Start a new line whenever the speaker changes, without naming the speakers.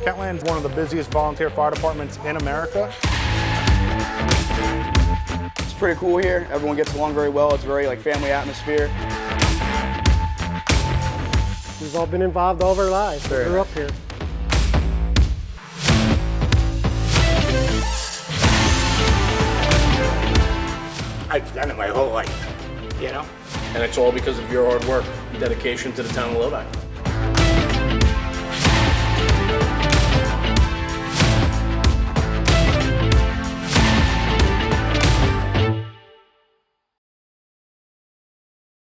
Kentland's one of the busiest volunteer fire departments in America.
It's pretty cool here. Everyone gets along very well. It's very family atmosphere.
We've all been involved all of our lives. We grew up here.
I've done it my whole life, you know?
And it's all because of your hard work and dedication to the town of Lodi.